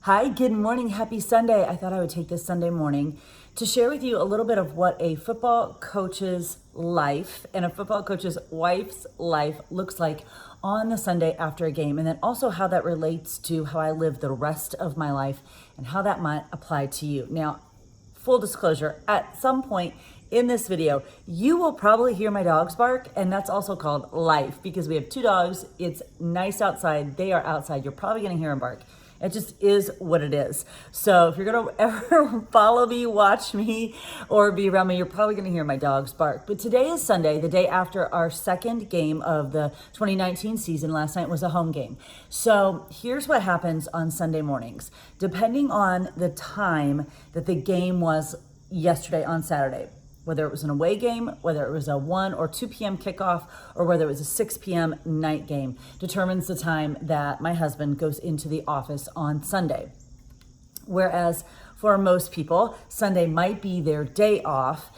Hi, good morning. Happy Sunday. I thought I would take this Sunday morning to share with you a little bit of what a football coach's life and a football coach's wife's life looks like on the Sunday after a game, and then also how that relates to how I live the rest of my life and how that might apply to you. Now, full disclosure, at some point in this video, you will probably hear my dogs bark, and that's also called life because we have two dogs. It's nice outside. They are outside. You're probably going to hear them bark. It just is what it is. So if you're gonna ever follow me, watch me, or be around me, you're probably gonna hear my dogs bark. But today is Sunday, the day after our second game of the 2019 season. Last night was a home game. So here's what happens on Sunday mornings. Depending on the time that the game was yesterday on Saturday, whether it was an away game, whether it was a 1 or 2 p.m. kickoff, or whether it was a 6 p.m. night game, determines the time that my husband goes into the office on Sunday. Whereas for most people, Sunday might be their day off.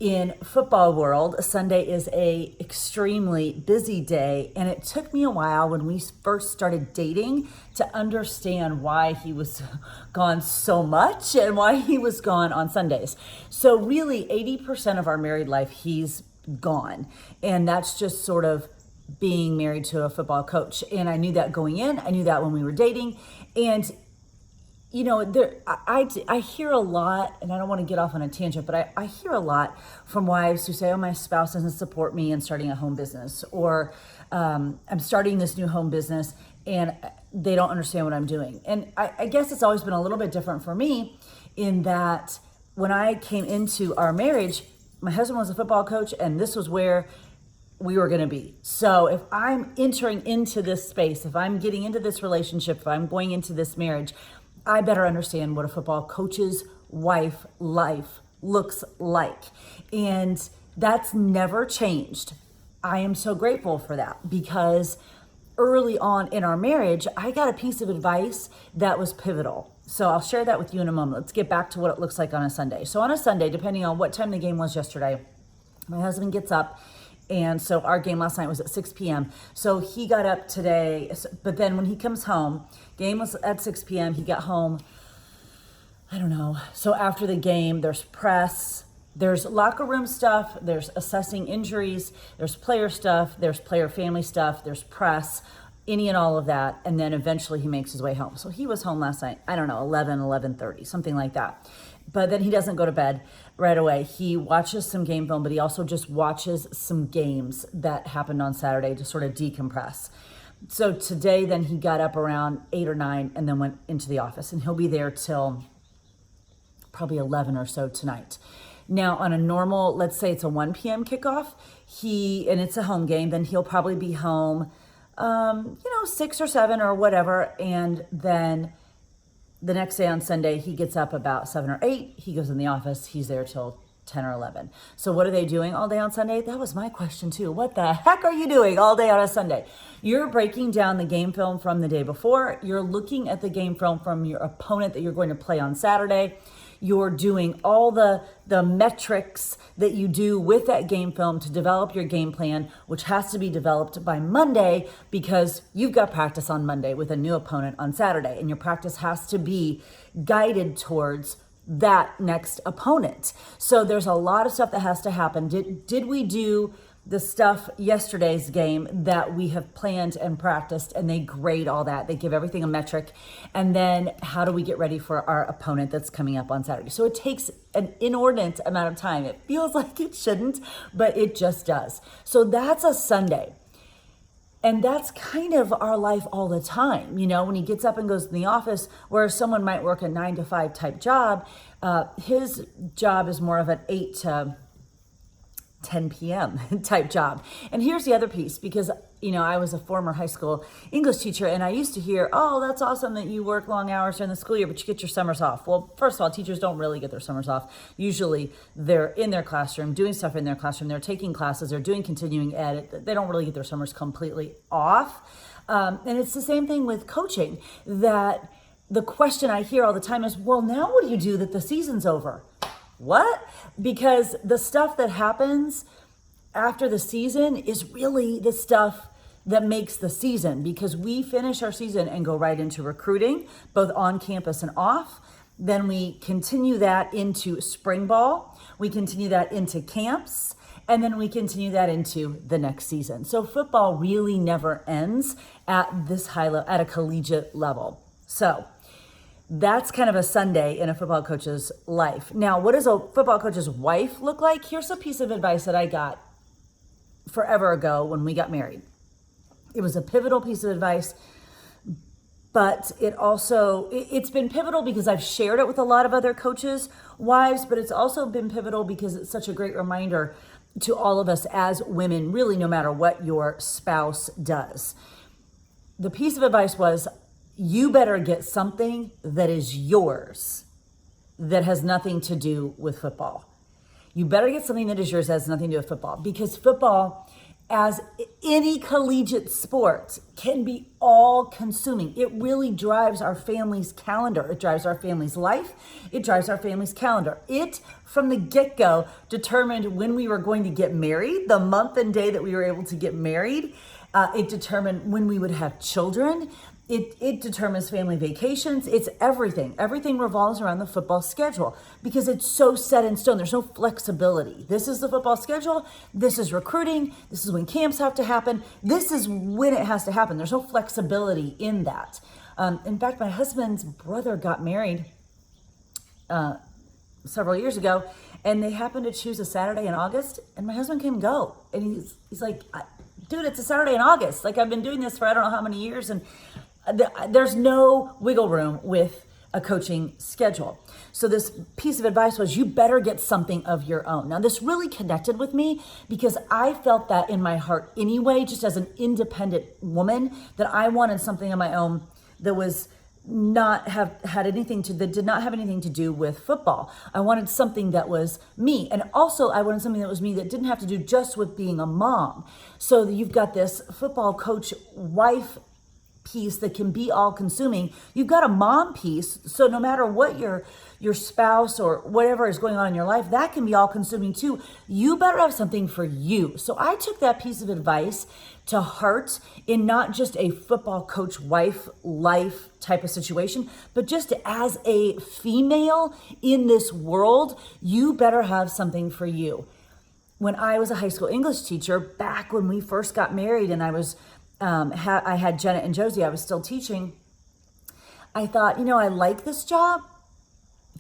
In football world, Sunday is a extremely busy day, and it took me a while when we first started dating to understand why he was gone so much and why he was gone on Sundays. So really 80% of our married life, he's gone. And that's just sort of being married to a football coach. And I knew that going in, I knew that when we were dating. And you know, I hear a lot, and I don't want to get off on a tangent, but I hear a lot from wives who say, oh, my spouse doesn't support me in starting a home business, or I'm starting this new home business and they don't understand what I'm doing. And I guess it's always been a little bit different for me in that when I came into our marriage, my husband was a football coach and this was where we were going to be. So if I'm entering into this space, if I'm getting into this relationship, if I'm going into this marriage, I better understand what a football coach's wife life looks like. And that's never changed. I am so grateful for that because early on in our marriage, I got a piece of advice that was pivotal. So I'll share that with you in a moment. Let's get back to what it looks like on a Sunday. So on a Sunday, depending on what time the game was yesterday, my husband gets up. And so our game last night was at 6 p.m. So he got up today, but then when he comes home, game was at 6 p.m. He got home, I don't know. So after the game, there's press, there's locker room stuff, there's assessing injuries, there's player stuff, there's player family stuff, there's press, any and all of that. And then eventually he makes his way home. So he was home last night, I don't know, 11:30, something like that. But then he doesn't go to bed right away. He watches some game film, but he also just watches some games that happened on Saturday to sort of decompress. So today, then he got up around 8 or 9 and then went into the office, and he'll be there till probably 11 or so tonight. Now, on a normal, let's say it's a 1 p.m. kickoff, and it's a home game, then he'll probably be home, 6 or 7 or whatever, and then the next day on Sunday, he gets up about 7 or 8. He goes in the office. He's there till 10 or 11. So what are they doing all day on Sunday? That was my question too. What the heck are you doing all day on a Sunday? You're breaking down the game film from the day before. You're looking at the game film from your opponent that you're going to play on Saturday. You're doing all the metrics that you do with that game film to develop your game plan, which has to be developed by Monday because you've got practice on Monday with a new opponent on Saturday, and your practice has to be guided towards that next opponent. So there's a lot of stuff that has to happen. Did we do the stuff yesterday's game that we have planned and practiced, and they grade all that. They give everything a metric. And then how do we get ready for our opponent that's coming up on Saturday? So it takes an inordinate amount of time. It feels like it shouldn't, but it just does. So that's a Sunday. And that's kind of our life all the time. You know, when he gets up and goes in the office, where someone might work a 9 to 5 type job, his job is more of an 8 to 10 p.m. type job. And here's the other piece, because, you know, I was a former high school English teacher, and I used to hear, oh, that's awesome that you work long hours during the school year, but you get your summers off. Well, first of all, teachers don't really get their summers off. Usually they're in their classroom, doing stuff in their classroom. They're taking classes, they're doing continuing ed. They don't really get their summers completely off. And it's the same thing with coaching, that the question I hear all the time is, well, now what do you do that the season's over? What? Because the stuff that happens after the season is really the stuff that makes the season, because we finish our season and go right into recruiting, both on campus and off. Then we continue that into spring ball. We continue that into camps. And then we continue that into the next season. So football really never ends at this high level, at a collegiate level. So that's kind of a Sunday in a football coach's life. Now, what does a football coach's wife look like? Here's a piece of advice that I got forever ago when we got married. It was a pivotal piece of advice, but it's been pivotal because I've shared it with a lot of other coaches' wives, but it's also been pivotal because it's such a great reminder to all of us as women, really, no matter what your spouse does. The piece of advice was, you better get something that is yours that has nothing to do with football. You better get something that is yours that has nothing to do with football, because football, as any collegiate sport, can be all consuming. It really drives our family's calendar. It drives our family's life. It drives our family's calendar. It, from the get-go, determined when we were going to get married, the month and day that we were able to get married. It determined when we would have children. It determines family vacations. It's everything. Everything revolves around the football schedule because it's so set in stone. There's no flexibility. This is the football schedule. This is recruiting. This is when camps have to happen. This is when it has to happen. There's no flexibility in that. In fact, my husband's brother got married several years ago, and they happened to choose a Saturday in August, and my husband couldn't go. And he's like, dude, it's a Saturday in August. Like, I've been doing this for I don't know how many years, and there's no wiggle room with a coaching schedule. So this piece of advice was, you better get something of your own. Now, this really connected with me because I felt that in my heart anyway, just as an independent woman, that I wanted something of my own that was that did not have anything to do with football. I wanted something that was me. And also I wanted something that was me that didn't have to do just with being a mom. So you've got this football coach wife piece that can be all consuming. You've got a mom piece. So no matter what your spouse or whatever is going on in your life, that can be all consuming too. You better have something for you. So I took that piece of advice to heart in not just a football coach wife life type of situation, but just as a female in this world, you better have something for you. When I was a high school English teacher, back when we first got married and I was I had Jenna and Josie, I was still teaching, I thought, I like this job,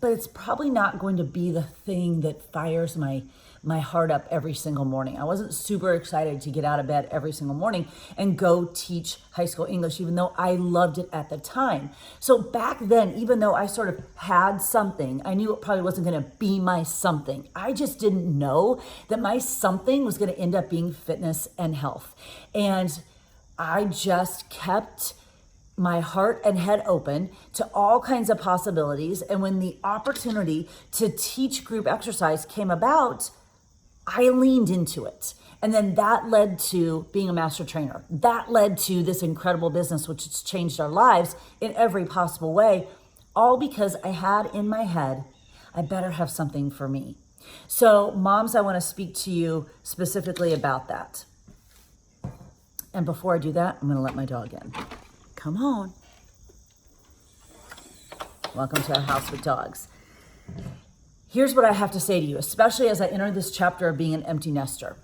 but it's probably not going to be the thing that fires my heart up every single morning. I wasn't super excited to get out of bed every single morning and go teach high school English, even though I loved it at the time. So back then, even though I sort of had something, I knew it probably wasn't going to be my something. I just didn't know that my something was going to end up being fitness and health. And I just kept my heart and head open to all kinds of possibilities. And when the opportunity to teach group exercise came about, I leaned into it. And then that led to being a master trainer. That led to this incredible business, which has changed our lives in every possible way, all because I had in my head, I better have something for me. So moms, I want to speak to you specifically about that. And before I do that, I'm going to let my dog in. Come on. Welcome to our house with dogs. Here's what I have to say to you, especially as I enter this chapter of being an empty nester.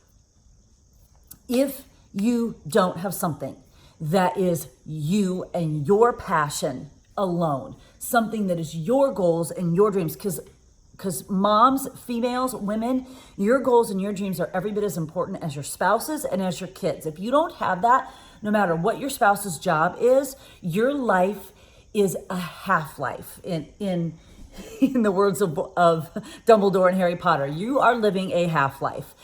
If you don't have something that is you and your passion alone, something that is your goals and your dreams, because moms, females, women, your goals and your dreams are every bit as important as your spouses and as your kids. If you don't have that, no matter what your spouse's job is, your life is a half-life. In the words of Dumbledore and Harry Potter, you are living a half-life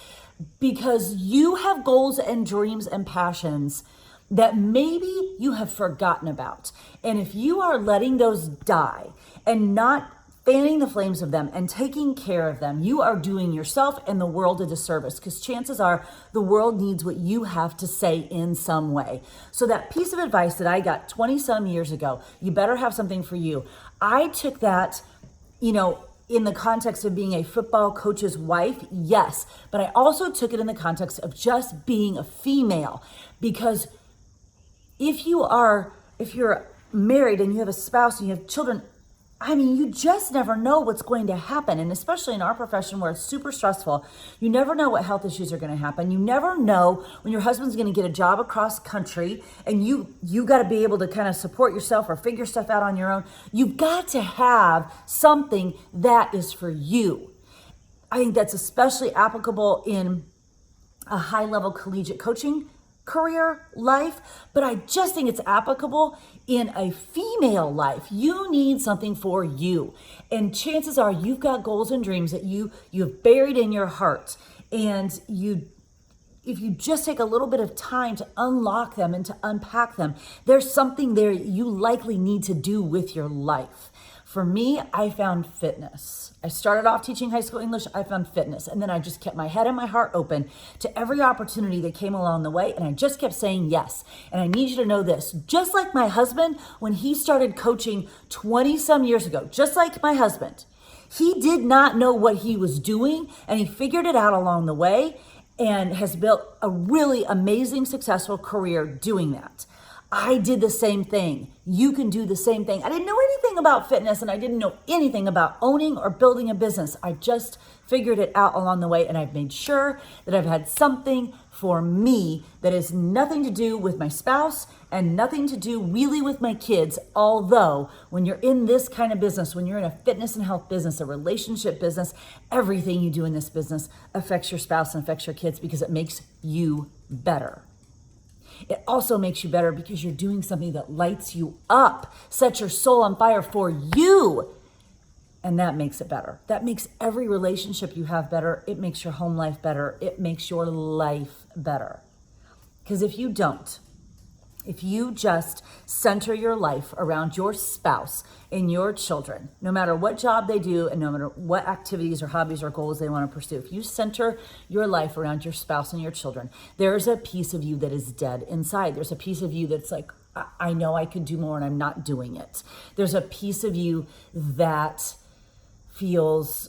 because you have goals and dreams and passions that maybe you have forgotten about. And if you are letting those die and not fanning the flames of them and taking care of them, you are doing yourself and the world a disservice, because chances are the world needs what you have to say in some way. So that piece of advice that I got 20 some years ago, you better have something for you. I took that, in the context of being a football coach's wife, yes, but I also took it in the context of just being a female, because If you're married and you have a spouse and you have children, I mean, you just never know what's going to happen. And especially in our profession where it's super stressful, you never know what health issues are going to happen. You never know when your husband's going to get a job across country and you got to be able to kind of support yourself or figure stuff out on your own. You've got to have something that is for you. I think that's especially applicable in a high-level collegiate coaching career life, but I just think it's applicable in a female life. You need something for you. And chances are you've got goals and dreams that you've buried in your heart. And if you just take a little bit of time to unlock them and to unpack them, there's something there you likely need to do with your life. For me, I found fitness. I started off teaching high school English. I found fitness. And then I just kept my head and my heart open to every opportunity that came along the way. And I just kept saying yes. And I need you to know this. Just like my husband, when he started coaching 20 some years ago, just like my husband, he did not know what he was doing. And he figured it out along the way and has built a really amazing, successful career doing that. I did the same thing. You can do the same thing. I didn't know anything about fitness and I didn't know anything about owning or building a business. I just figured it out along the way, and I've made sure that I've had something for me that has nothing to do with my spouse and nothing to do really with my kids. Although when you're in this kind of business, when you're in a fitness and health business, a relationship business, everything you do in this business affects your spouse and affects your kids because it makes you better. It also makes you better because you're doing something that lights you up, sets your soul on fire for you. And that makes it better. That makes every relationship you have better. It makes your home life better. It makes your life better. Because if you don't, if you just center your life around your spouse and your children, no matter what job they do and no matter what activities or hobbies or goals they want to pursue, if you center your life around your spouse and your children, there's a piece of you that is dead inside. There's a piece of you that's like, I know I could do more and I'm not doing it. There's a piece of you that feels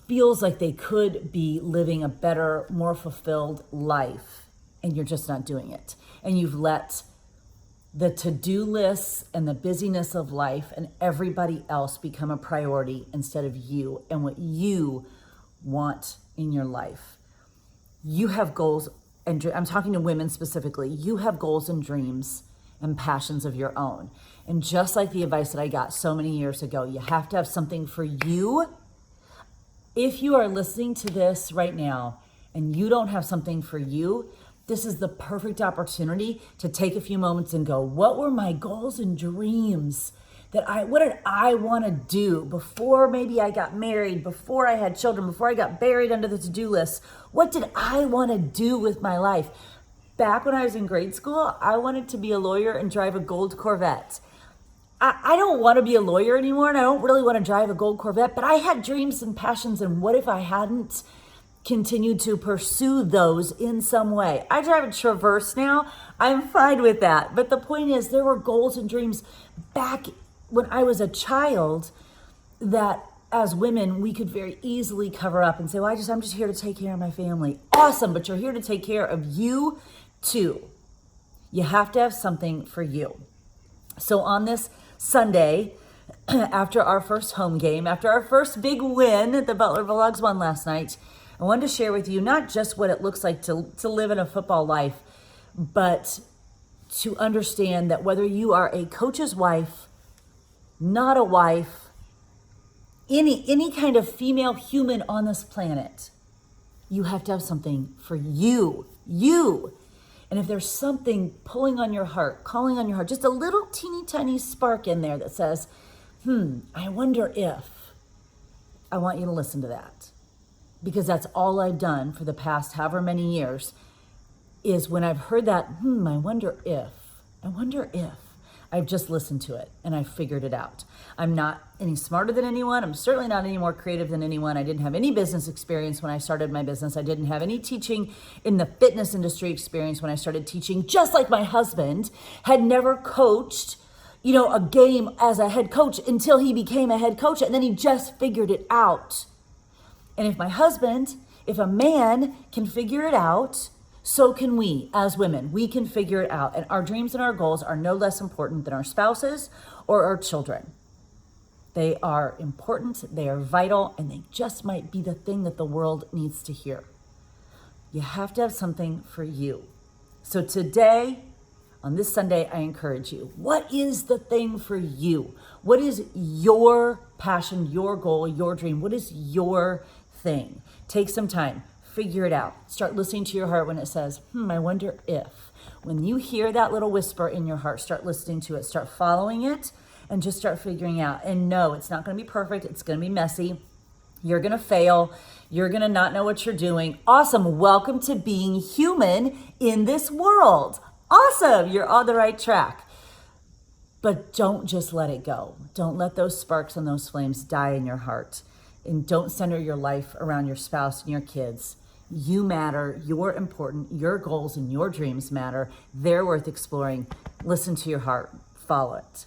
like they could be living a better, more fulfilled life, and you're just not doing it. And you've let the to-do lists and the busyness of life and everybody else become a priority instead of you and what you want in your life. You have goals, and I'm talking to women specifically. You have goals and dreams and passions of your own. And just like the advice that I got so many years ago, you have to have something for you. If you are listening to this right now and you don't have something for you, this is the perfect opportunity to take a few moments and go, what were my goals and dreams? What did I want to do before maybe I got married, before I had children, before I got buried under the to-do list? What did I want to do with my life? Back when I was in grade school, I wanted to be a lawyer and drive a gold Corvette. I don't want to be a lawyer anymore, and I don't really want to drive a gold Corvette, but I had dreams and passions, and what if I hadn't continued to pursue those in some way? I drive a Traverse now. I'm fine with that. But the point is, there were goals and dreams back when I was a child that as women, we could very easily cover up and say, well, I'm just here to take care of my family. Awesome, but you're here to take care of you too. You have to have something for you. So on this Sunday, after our first home game, after our first big win that the Butler Bulldogs won last night, I wanted to share with you not just what it looks like to live in a football life, but to understand that whether you are a coach's wife, not a wife, any kind of female human on this planet, you have to have something for you. And if there's something pulling on your heart, calling on your heart, just a little teeny tiny spark in there that says, I wonder if, I want you to listen to that. Because that's all I've done for the past however many years is when I've heard that, I wonder if, I've just listened to it and I figured it out. I'm not any smarter than anyone. I'm certainly not any more creative than anyone. I didn't have any business experience when I started my business. I didn't have any teaching in the fitness industry experience when I started teaching, just like my husband had never coached, a game as a head coach until he became a head coach, and then he just figured it out. And if a man can figure it out, so can we as women. We can figure it out. And our dreams and our goals are no less important than our spouses or our children. They are important, they are vital, and they just might be the thing that the world needs to hear. You have to have something for you. So today, on this Sunday, I encourage you, what is the thing for you? What is your passion, your goal, your dream? What is your thing? Take some time, figure it out. Start listening to your heart when it says, I wonder if. When you hear that little whisper in your heart, start listening to it, start following it, and just start figuring out. And no, it's not going to be perfect. It's going to be messy. You're going to fail. You're going to not know what you're doing. Awesome. Welcome to being human in this world. Awesome. You're on the right track. But don't just let it go. Don't let those sparks and those flames die in your heart. And don't center your life around your spouse and your kids. You matter. You're important. Your goals and your dreams matter. They're worth exploring. Listen to your heart. Follow it.